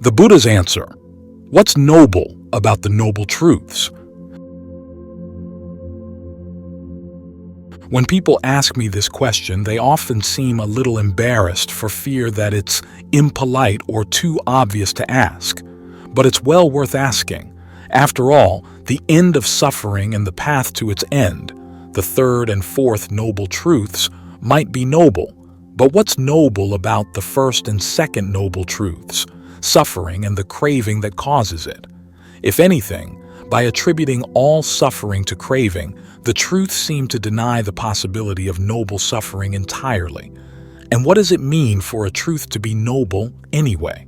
The Buddha's answer: what's noble about the noble truths? When people ask me this question, they often seem a little embarrassed for fear that it's impolite or too obvious to ask. But it's well worth asking. After all, the end of suffering and the path to its end, the third and fourth noble truths, might be noble. But what's noble about the first and second noble truths, suffering and the craving that causes it? If anything, by attributing all suffering to craving, the truths seem to deny the possibility of noble suffering entirely. And what does it mean for a truth to be noble anyway?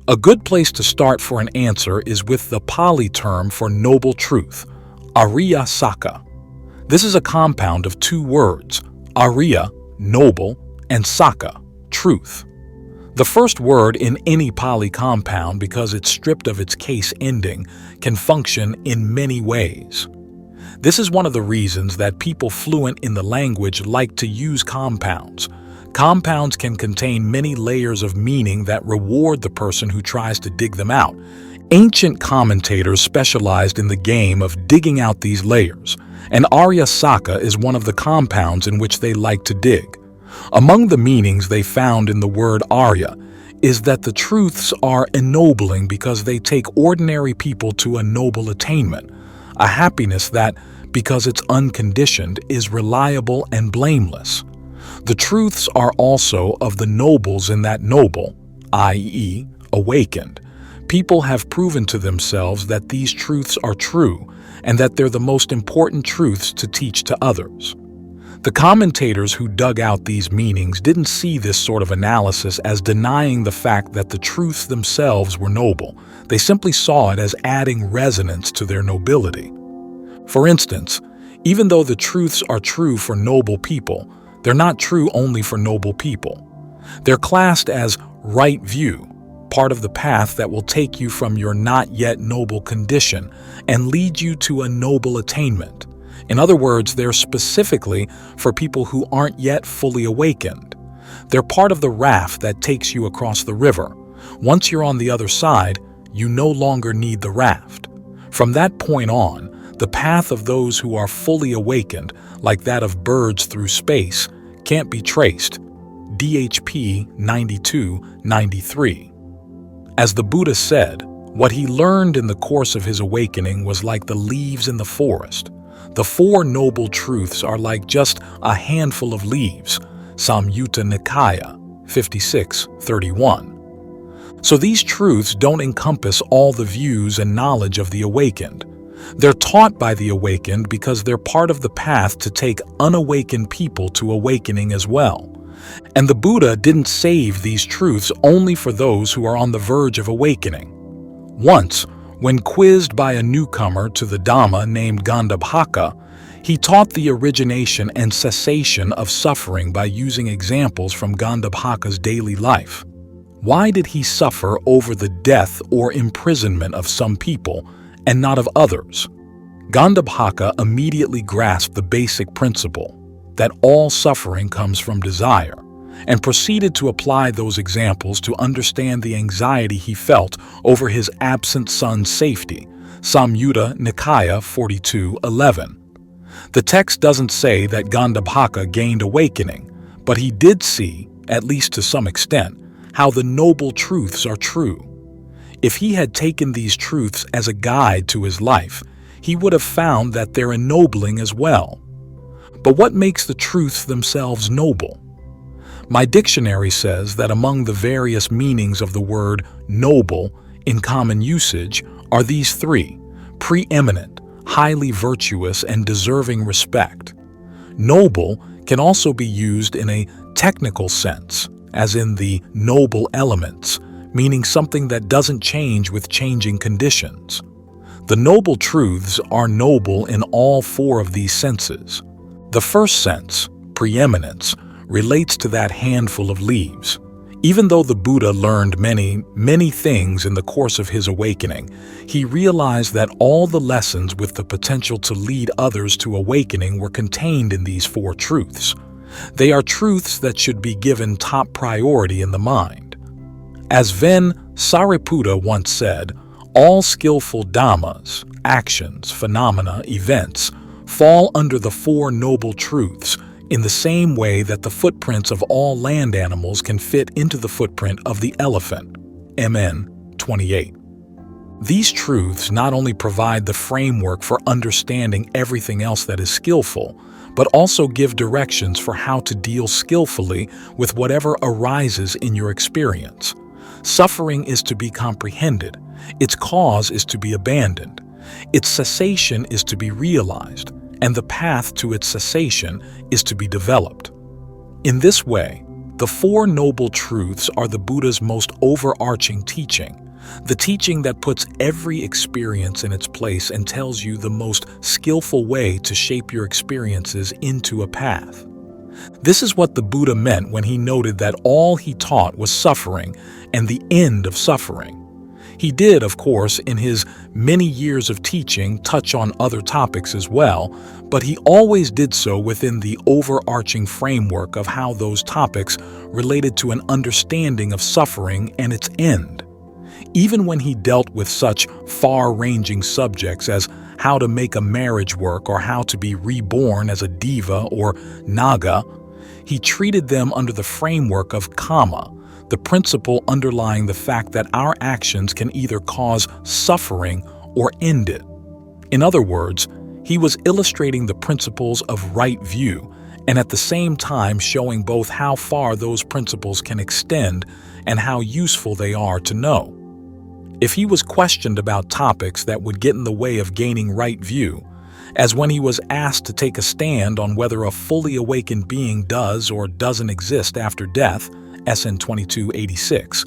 A good place to start for an answer is with the Pali term for noble truth, Ariya-Sacca. This is a compound of two words, Aria, noble, and Saka, truth. The first word in any Pali compound, because it's stripped of its case ending, can function in many ways. This is one of the reasons that people fluent in the language like to use compounds. Compounds can contain many layers of meaning that reward the person who tries to dig them out. Ancient commentators specialized in the game of digging out these layers, and Ariya-Sacca is one of the compounds in which they like to dig. Among the meanings they found in the word Arya is that the truths are ennobling because they take ordinary people to a noble attainment, a happiness that, because it's unconditioned, is reliable and blameless. The truths are also of the nobles in that noble, i.e., awakened. People have proven to themselves that these truths are true and that they're the most important truths to teach to others. The commentators who dug out these meanings didn't see this sort of analysis as denying the fact that the truths themselves were noble. They simply saw it as adding resonance to their nobility. For instance, even though the truths are true for noble people, they're not true only for noble people. They're classed as right view, part of the path that will take you from your not yet noble condition and lead you to a noble attainment. In other words, they're specifically for people who aren't yet fully awakened. They're part of the raft that takes you across the river. Once you're on the other side, you no longer need the raft. From that point on, the path of those who are fully awakened, like that of birds through space, can't be traced. DHP 92-93. As the Buddha said, what he learned in the course of his awakening was like the leaves in the forest. The four noble truths are like just a handful of leaves, Samyutta Nikaya 56-31. So these truths don't encompass all the views and knowledge of the awakened. They're taught by the awakened because they're part of the path to take unawakened people to awakening as well. And the Buddha didn't save these truths only for those who are on the verge of awakening. Once, when quizzed by a newcomer to the Dhamma named Gandhabhaka, he taught the origination and cessation of suffering by using examples from Gandhabhaka's daily life. Why did he suffer over the death or imprisonment of some people and not of others? Gandhabhaka immediately grasped the basic principle that all suffering comes from desire, and proceeded to apply those examples to understand the anxiety he felt over his absent son's safety, Samyutta Nikaya 42-11. The text doesn't say that Gandhabhaka gained awakening, but he did see, at least to some extent, how the noble truths are true. If he had taken these truths as a guide to his life, he would have found that they're ennobling as well. But what makes the truths themselves noble? My dictionary says that among the various meanings of the word noble in common usage are these three: preeminent, highly virtuous, and deserving respect. Noble can also be used in a technical sense, as in the noble elements, meaning something that doesn't change with changing conditions. The noble truths are noble in all four of these senses. The first sense, preeminence, relates to that handful of leaves. Even though the Buddha learned many things in the course of his awakening, he realized that all the lessons with the potential to lead others to awakening were contained in these four truths. They are truths that should be given top priority in the mind. As Ven Sariputta once said, "All skillful dhammas, actions, phenomena, events, fall under the Four Noble Truths in the same way that the footprints of all land animals can fit into the footprint of the elephant." MN 28. These truths not only provide the framework for understanding everything else that is skillful, but also give directions for how to deal skillfully with whatever arises in your experience. Suffering is to be comprehended, its cause is to be abandoned, its cessation is to be realized, and the path to its cessation is to be developed. In this way, the Four Noble Truths are the Buddha's most overarching teaching, the teaching that puts every experience in its place and tells you the most skillful way to shape your experiences into a path. This is what the Buddha meant when he noted that all he taught was suffering and the end of suffering. He did, of course, in his many years of teaching, touch on other topics as well, but he always did so within the overarching framework of how those topics related to an understanding of suffering and its end. Even when he dealt with such far-ranging subjects as how to make a marriage work or how to be reborn as a diva or naga, he treated them under the framework of karma, the principle underlying the fact that our actions can either cause suffering or end it. In other words, he was illustrating the principles of right view and at the same time showing both how far those principles can extend and how useful they are to know. If he was questioned about topics that would get in the way of gaining right view, as when he was asked to take a stand on whether a fully awakened being does or doesn't exist after death, SN 2286,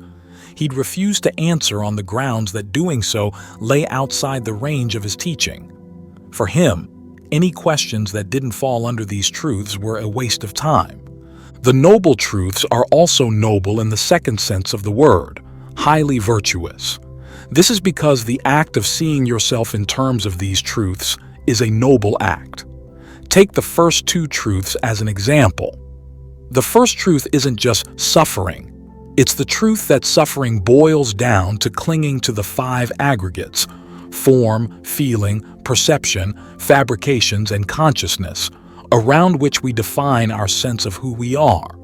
he'd refuse to answer on the grounds that doing so lay outside the range of his teaching. For him, any questions that didn't fall under these truths were a waste of time. The noble truths are also noble in the second sense of the word, highly virtuous. This is because the act of seeing yourself in terms of these truths is a noble act. Take the first two truths as an example. The first truth isn't just suffering. It's the truth that suffering boils down to clinging to the five aggregates: form, feeling, perception, fabrications, and consciousness, around which we define our sense of who we are.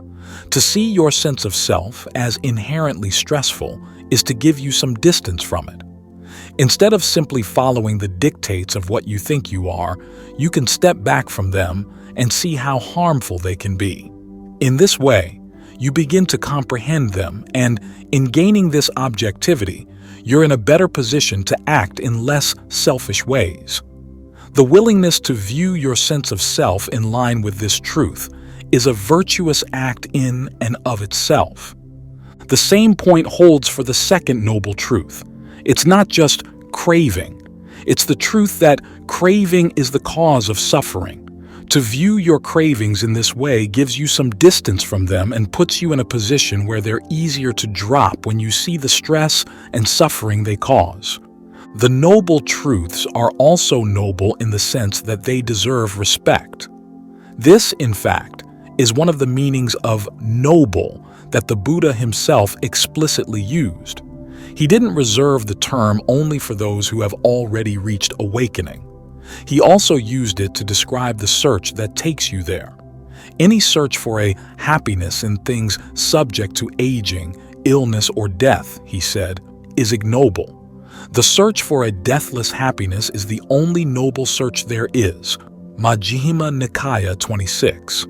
To see your sense of self as inherently stressful is to give you some distance from it. Instead of simply following the dictates of what you think you are, you can step back from them and see how harmful they can be. In this way, you begin to comprehend them, and in gaining this objectivity, you're in a better position to act in less selfish ways. The willingness to view your sense of self in line with this truth is a virtuous act in and of itself. The same point holds for the second noble truth. It's not just craving. It's the truth that craving is the cause of suffering. To view your cravings in this way gives you some distance from them and puts you in a position where they're easier to drop when you see the stress and suffering they cause. The noble truths are also noble in the sense that they deserve respect. This, in fact, is one of the meanings of noble that the Buddha himself explicitly used. He didn't reserve the term only for those who have already reached awakening. He also used it to describe the search that takes you there. Any search for a happiness in things subject to aging, illness, or death, he said, is ignoble. The search for a deathless happiness is the only noble search there is. Majjhima Nikaya 26.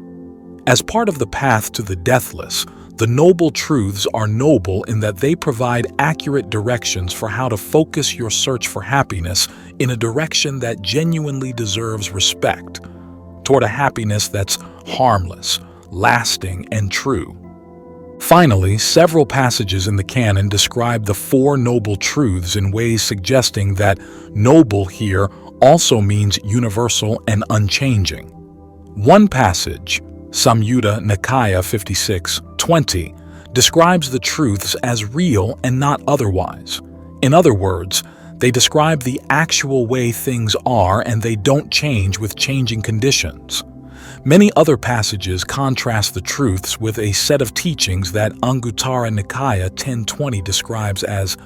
As part of the path to the deathless, the noble truths are noble in that they provide accurate directions for how to focus your search for happiness in a direction that genuinely deserves respect, toward a happiness that's harmless, lasting, and true. Finally, several passages in the canon describe the Four Noble Truths in ways suggesting that noble here also means universal and unchanging. One passage, Samyutta Nikaya 56:20, describes the truths as real and not otherwise. In other words, they describe the actual way things are and they don't change with changing conditions. Many other passages contrast the truths with a set of teachings that Anguttara Nikaya 1020 describes as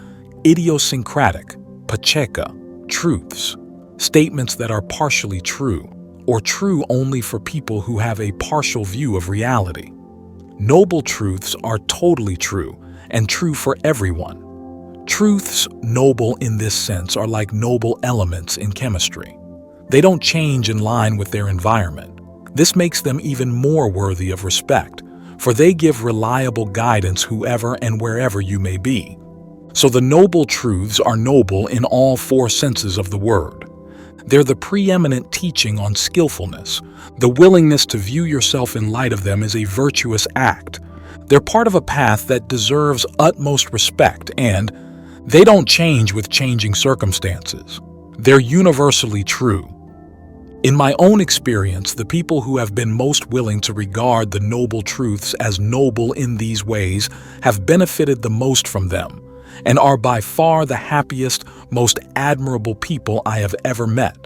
idiosyncratic, pacceka, truths, statements that are partially true, or true only for people who have a partial view of reality. Noble truths are totally true, and true for everyone. Truths noble in this sense are like noble elements in chemistry. They don't change in line with their environment. This makes them even more worthy of respect, for they give reliable guidance whoever and wherever you may be. So the noble truths are noble in all four senses of the word. They're the preeminent teaching on skillfulness. The willingness to view yourself in light of them is a virtuous act. They're part of a path that deserves utmost respect, and they don't change with changing circumstances. They're universally true. In my own experience, the people who have been most willing to regard the noble truths as noble in these ways have benefited the most from them, and are by far the happiest, most admirable people I have ever met.